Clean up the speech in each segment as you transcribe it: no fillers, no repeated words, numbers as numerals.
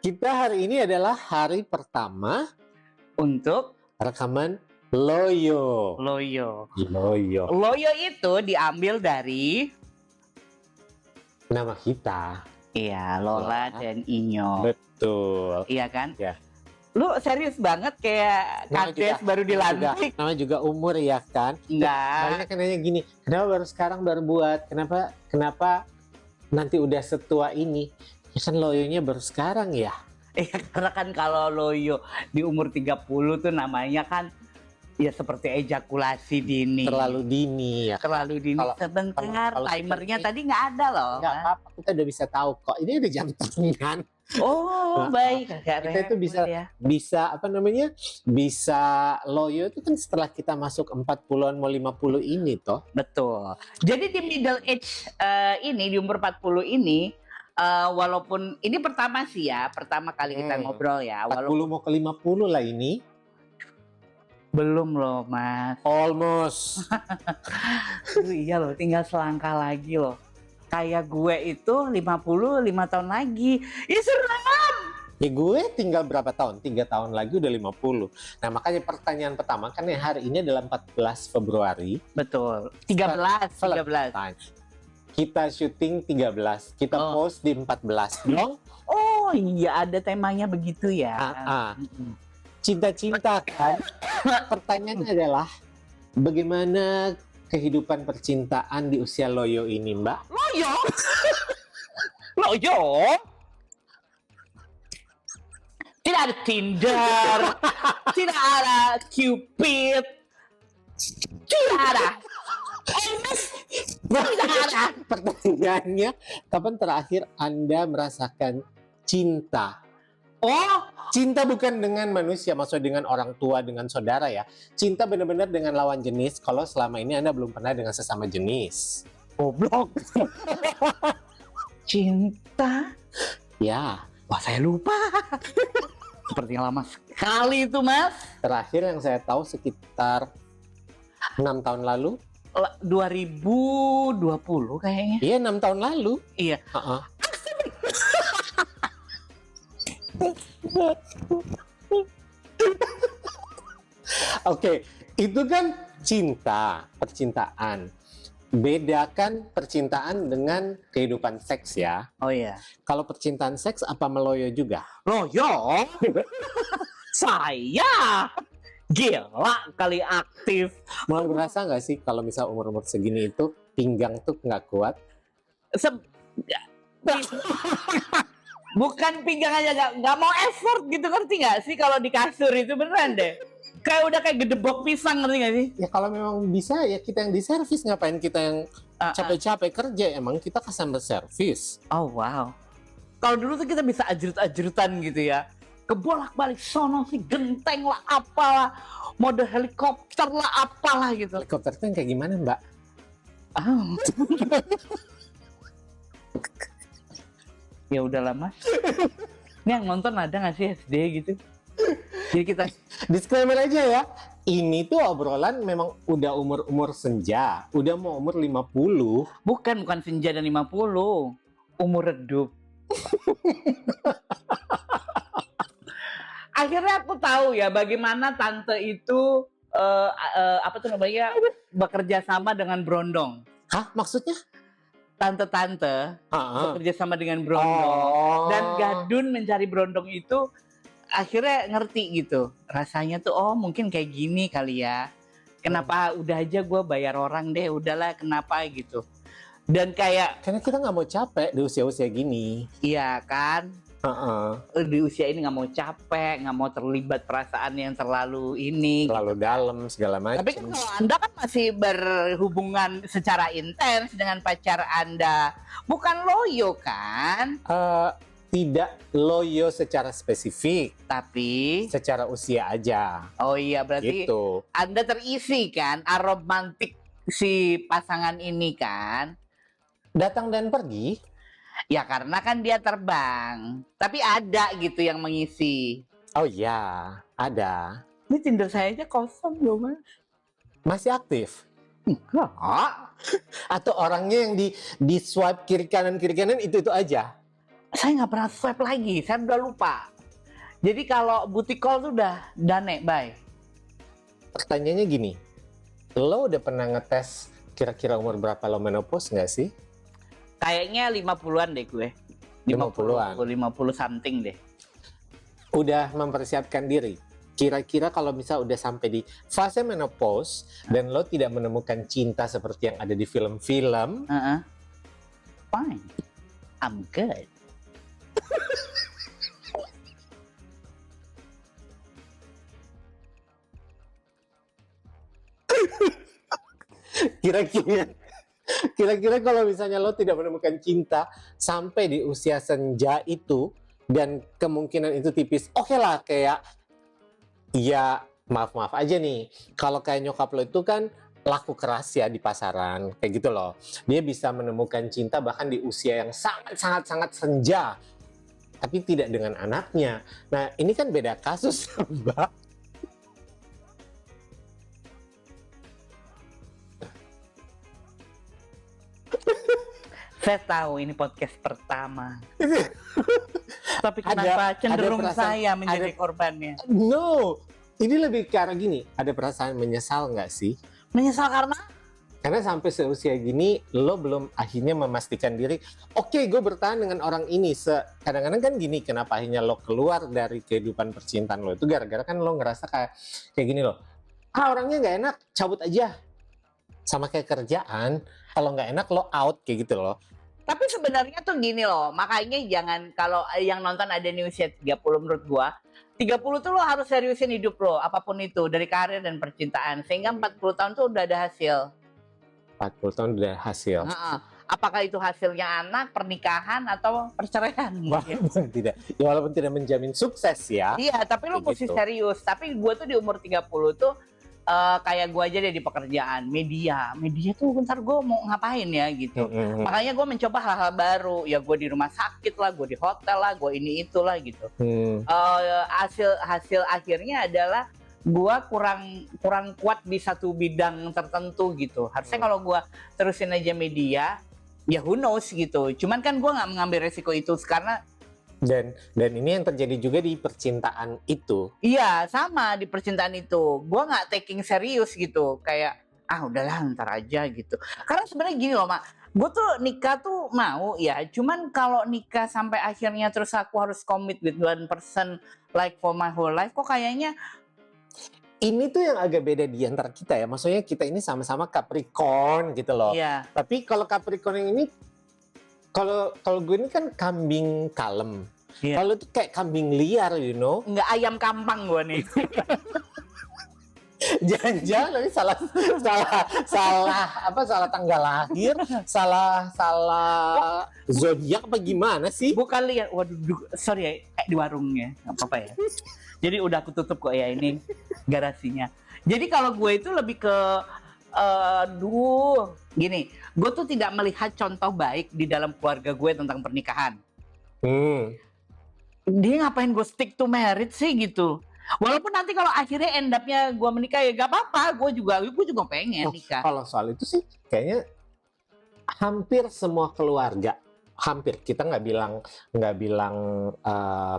Kita hari ini adalah hari pertama Untuk rekaman Loyo. Loyo. Loyo. Loyo itu diambil dari Nama kita. Lola Lola. dan Inyo. Betul. Iya kan? Ya. Lu serius banget kayak kades baru dilantik? Namanya juga umur ya kan. Enggak. Banyak yang nanya gini, kenapa baru sekarang baru buat? Kenapa nanti udah setua ini? Ya kan Loyonya baru sekarang ya. Karena kan kalau Loyo di umur 30 tuh namanya kan ya seperti ejakulasi dini. Terlalu dini ya. Terlalu dini. Sebentar, timernya tadi nggak ada loh. Nggak apa-apa, kita udah bisa tahu kok. Ini ada jam tangan. Oh, baik. Kita itu bisa apa namanya? Bisa Loyo itu kan setelah kita masuk 40-an mau 50 ini toh. Betul. Jadi di middle age ini di umur 40 ini walaupun ini pertama sih ya, pertama kali kita ngobrol ya. 40 mau ke 50 lah ini. Belum loh, Mas. Almost. Iya loh, tinggal selangkah lagi loh. Kayak gue itu 55 tahun lagi. Ih, seram! Ya gue tinggal berapa tahun? 3 tahun lagi udah 50. Nah makanya pertanyaan pertama kan yang hari ini adalah 14 Februari. Betul. 13. Kita syuting 13, kita post di 14 dong. Oh iya, ada temanya begitu ya. Cinta-cinta kan. Pertanyaannya adalah bagaimana kehidupan percintaan di usia Loyo ini, Mbak? Loyo? Loyo? Tidak ada Tinder, tidak ada Cupid, tidak ada. Pertanyaannya, kapan terakhir Anda merasakan cinta? Oh, cinta bukan dengan manusia, maksudnya dengan orang tua, dengan saudara ya. Cinta benar-benar dengan lawan jenis. Kalau selama ini Anda belum pernah dengan sesama jenis. Goblok. Cinta? Ya. Wah, saya lupa. Sepertinya lama sekali itu, Mas. Terakhir yang saya tahu sekitar 6 tahun lalu. 2020 kayaknya. Iya, 6 tahun lalu. Iya. Oke, itu kan cinta, percintaan. Bedakan percintaan dengan kehidupan seks ya. Oh iya. Kalau percintaan seks apa meloyo juga? Loyo? Saya? Gila kali aktif. Mau ngerasa nggak sih kalau misal umur-umur segini itu pinggang tuh nggak kuat? Bukan pinggang aja, nggak mau effort gitu, ngerti nggak sih kalau di kasur itu beneran deh. Kayak udah kayak gedebok pisang, ngerti nggak sih? Ya kalau memang bisa ya kita yang di servis, ngapain kita yang capek-capek kerja, emang kita customer service. Oh wow. Kalau dulu tuh kita bisa ajrut-ajrutan gitu ya. Kebolak-balik sono sih, genteng lah, apalah, mode helikopter lah, apalah gitu. Helikopter itu yang kayak gimana, Mbak? Ya udahlah, Mas. Ini yang nonton ada nggak sih SD gitu? Jadi kita disclaimer aja ya. Ini tuh obrolan memang udah umur-umur senja, udah mau umur 50. bukan senja dan 50, umur redup. Akhirnya aku tahu ya bagaimana tante itu apa tuh namanya, bekerja sama dengan Brondong. Hah, maksudnya? Tante-tante bekerja sama dengan Brondong dan Gadun mencari Brondong itu akhirnya ngerti gitu. Rasanya tuh mungkin kayak gini kali ya. Kenapa udah aja gue bayar orang deh, udahlah kenapa gitu. Dan kayak karena kita nggak mau capek di usia-usia gini. Iya kan? Di usia ini nggak mau capek, nggak mau terlibat perasaan yang terlalu dalam segala macam. Tapi kan kalau Anda kan masih berhubungan secara intens dengan pacar Anda, bukan loyo kan? Tidak loyo secara spesifik, tapi secara usia aja. Oh iya, berarti gitu. Anda terisi kan aromantik si pasangan ini kan? Datang dan pergi. Ya karena kan dia terbang, tapi ada gitu yang mengisi. Oh iya, ada. Ini Tinder saya aja kosong loh, Mas. Masih aktif? Enggak. Atau orangnya yang di swipe kiri kanan itu aja? Saya nggak pernah swipe lagi, saya udah lupa. Jadi kalau booty call tuh udah done, bye. Pertanyaannya gini, lo udah pernah ngetes kira-kira umur berapa lo menopause nggak sih? Kayaknya 50-an deh gue. 50-an. 50 something deh. Udah mempersiapkan diri. Kira-kira kalau misal udah sampai di fase menopause dan lo tidak menemukan cinta seperti yang ada di film-film, Fine, I'm good. kira-kira kalau misalnya lo tidak menemukan cinta sampai di usia senja itu, dan kemungkinan itu tipis, oke lah, kayak ya maaf aja nih, kalau kayak nyokap lo itu kan laku keras ya di pasaran kayak gitu loh, dia bisa menemukan cinta bahkan di usia yang sangat senja, tapi tidak dengan anaknya. Nah ini kan beda kasus Mbak. Saya tahu ini podcast pertama. Tapi kenapa cenderung saya menjadi korbannya? No, ini lebih ke arah gini. Ada perasaan menyesal nggak sih? Menyesal karena? Karena sampai seusia gini, lo belum akhirnya memastikan diri. Oke, gue bertahan dengan orang ini. Kadang-kadang kan gini, kenapa akhirnya lo keluar dari kehidupan percintaan lo itu gara-gara kan lo ngerasa kayak gini loh. Orangnya nggak enak, cabut aja. Sama kayak kerjaan, kalau nggak enak lo out kayak gitu loh. Tapi sebenarnya tuh gini loh, makanya jangan, kalau yang nonton ada di usia 30 menurut gua, 30 tuh lo harus seriusin hidup lo, apapun itu, dari karir dan percintaan. Sehingga 40 tahun tuh udah ada hasil. 40 tahun udah hasil. Apakah itu hasilnya anak, pernikahan, atau perceraian? Walaupun tidak, ya walaupun tidak menjamin sukses ya. Iya, tapi lo mesti serius. Tapi gua tuh di umur 30 tuh, kayak gue aja deh di pekerjaan media tuh bentar gue mau ngapain ya gitu. Makanya gue mencoba hal-hal baru, ya gue di rumah sakit lah, gue di hotel lah, gue ini itulah gitu. Hasil akhirnya adalah gue kurang kuat di satu bidang tertentu gitu. Harusnya kalau gue terusin aja media, ya who knows gitu. Cuman kan gue nggak mengambil resiko itu karena dan ini yang terjadi juga di percintaan itu. Iya, sama di percintaan itu. Gua nggak taking serius gitu. Kayak, udahlah ntar aja gitu. Karena sebenarnya gini loh, Mak. Gue tuh nikah tuh mau ya. Cuman kalau nikah sampai akhirnya terus aku harus commit with one person like for my whole life, kok kayaknya ini tuh yang agak beda di antara kita ya. Maksudnya kita ini sama-sama Capricorn gitu loh. Iya. Tapi kalau Capricorn yang ini, kalau gue ini kan kambing kalem. Yeah. Kalau itu kayak kambing liar, you know. Nggak ayam kampang gue nih. Jangan-jangan ini salah tanggal lahir, salah zodiak apa gimana sih? Bukan liar. Waduh, sorry ya, di warungnya. Nggak apa-apa ya. Jadi udah aku tutup kok ya ini garasinya. Jadi kalau gue itu lebih ke gini, gue tuh tidak melihat contoh baik di dalam keluarga gue tentang pernikahan. Dia ngapain gue stick to marriage sih gitu. Walaupun nanti kalau akhirnya end up-nya gue menikah ya gak apa-apa, gue juga pengen nikah. Kalau soal itu sih kayaknya hampir semua keluarga, hampir, kita nggak bilang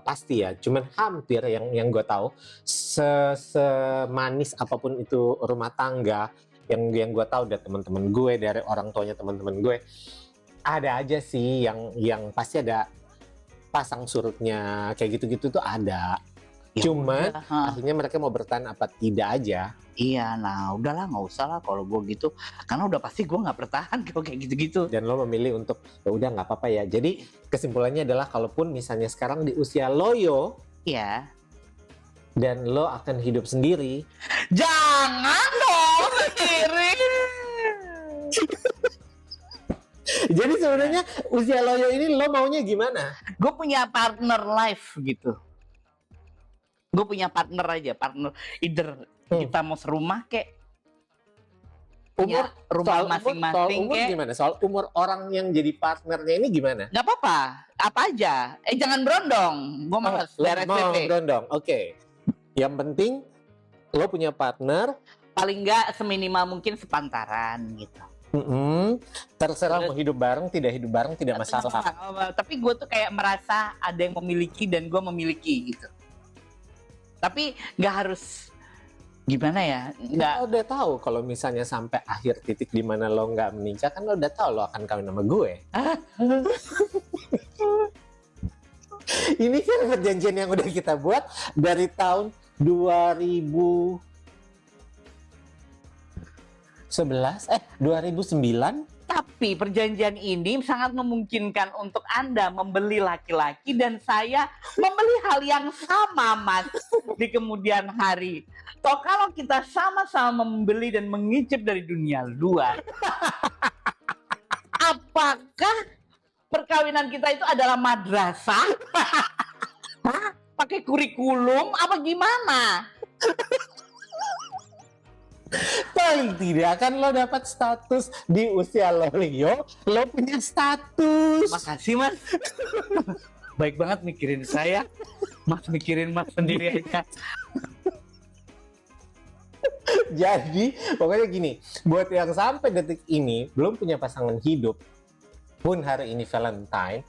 pasti ya, cuman hampir yang gue tahu, semanis apapun itu rumah tangga, yang gue tahu dari teman-teman gue, dari orang tuanya teman-teman gue, ada aja sih yang pasti ada pasang surutnya kayak gitu-gitu tuh ada. Ya, cuman akhirnya mereka mau bertahan apa tidak aja. Iya, nah udahlah nggak usah lah kalau gue gitu, karena udah pasti gue nggak bertahan kalau kayak gitu-gitu. Dan lo memilih untuk ya udah nggak apa-apa ya. Jadi kesimpulannya adalah kalaupun misalnya sekarang di usia loyo, ya, dan lo akan hidup sendiri, jangan dong sendiri. Jadi sebenarnya usia loyo ini lo maunya gimana? Gue punya partner life gitu. Gue punya partner aja, either kita mau serumah kek, umur rumah masing-masing kek. Gimana? Soal umur orang yang jadi partnernya ini gimana? Gak apa-apa, apa aja. Jangan berondong, gue males. Mau berondong, oke. Yang penting lo punya partner, paling nggak seminimal mungkin sepantaran gitu. Terserah mau hidup bareng, tidak hidup bareng, tidak masalah. Tapi gue tuh kayak merasa ada yang memiliki dan gue memiliki gitu. Tapi nggak harus gimana ya? Nggak. Lo udah tahu kalau misalnya sampai akhir titik di mana lo nggak menikah, kan lo udah tahu lo akan kawin sama gue. Ini kan perjanjian yang udah kita buat dari tahun 2009. Tapi perjanjian ini sangat memungkinkan untuk Anda membeli laki-laki dan saya membeli hal yang sama, Mas, di kemudian hari. Toh kalau kita sama-sama membeli dan mengicip dari dunia luar, apakah perkawinan kita itu adalah madrasah? Hah? Pakai kurikulum apa gimana? Paling tidak kan lo dapat status di usia lo, Leo. Lo punya status. Makasih, Mas. Baik banget mikirin saya. Mas mikirin Mas sendiri aja. Jadi pokoknya gini, buat yang sampai detik ini belum punya pasangan hidup, pun hari ini Valentine,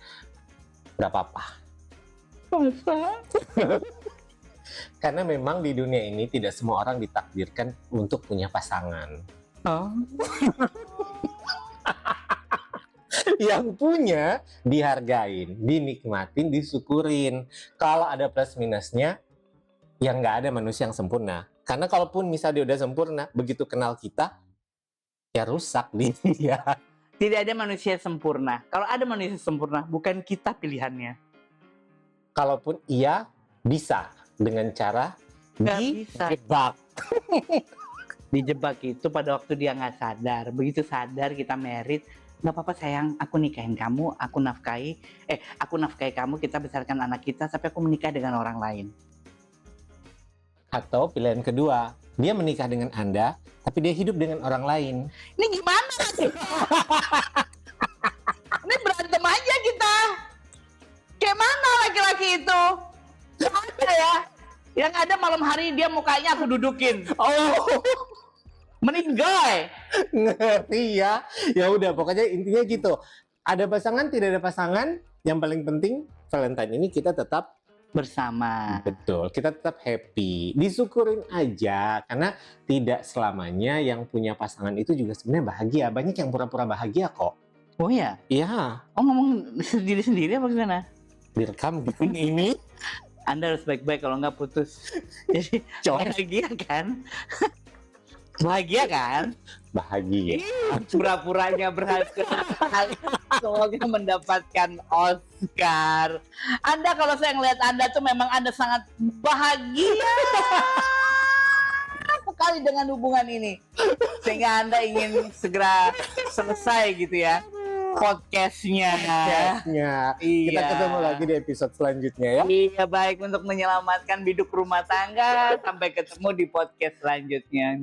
gak apa-apa. Karena memang di dunia ini tidak semua orang ditakdirkan untuk punya pasangan. Oh. Yang punya dihargain, dinikmatin, disyukurin. Kalau ada plus minusnya, yang nggak ada manusia yang sempurna. Karena kalaupun misalnya dia udah sempurna, begitu kenal kita, ya rusak dia. Tidak ada manusia sempurna. Kalau ada manusia sempurna, bukan kita pilihannya. Kalaupun iya, bisa dengan cara dijebak. Dijebak itu pada waktu dia nggak sadar. Begitu sadar kita married, nggak apa-apa sayang, aku nikahin kamu, aku nafkahi kamu, kita besarkan anak kita sampai aku menikah dengan orang lain. Atau pilihan kedua, dia menikah dengan Anda, tapi dia hidup dengan orang lain. Ini gimana sih? Ini berantem aja kita. Kayak mana laki-laki itu? Gak ada ya. Yang ada malam hari dia mukanya aku dudukin. Oh, meninggal. Ngerti ya? Ya udah, pokoknya intinya gitu. Ada pasangan, tidak ada pasangan. Yang paling penting Valentine ini kita tetap bersama. Betul, kita tetap happy. Disyukurin aja, karena tidak selamanya yang punya pasangan itu juga sebenarnya bahagia. Banyak yang pura-pura bahagia kok. Oh ya? Iya. Oh, ngomong sendiri-sendiri apa gimana? Direkam di ini. Anda harus baik-baik kalau nggak putus. Jadi bahagia kan? Bahagia kan? Bahagia. Pura-puranya berhasil. Semoga mendapatkan Oscar. Anda kalau saya ngelihat Anda tuh memang Anda sangat bahagia sekali dengan hubungan ini. Sehingga Anda ingin segera selesai gitu ya podcastnya. Iya. Kita Iya. ketemu lagi di episode selanjutnya ya. Iya, baik, untuk menyelamatkan biduk rumah tangga. Sampai ketemu di podcast selanjutnya.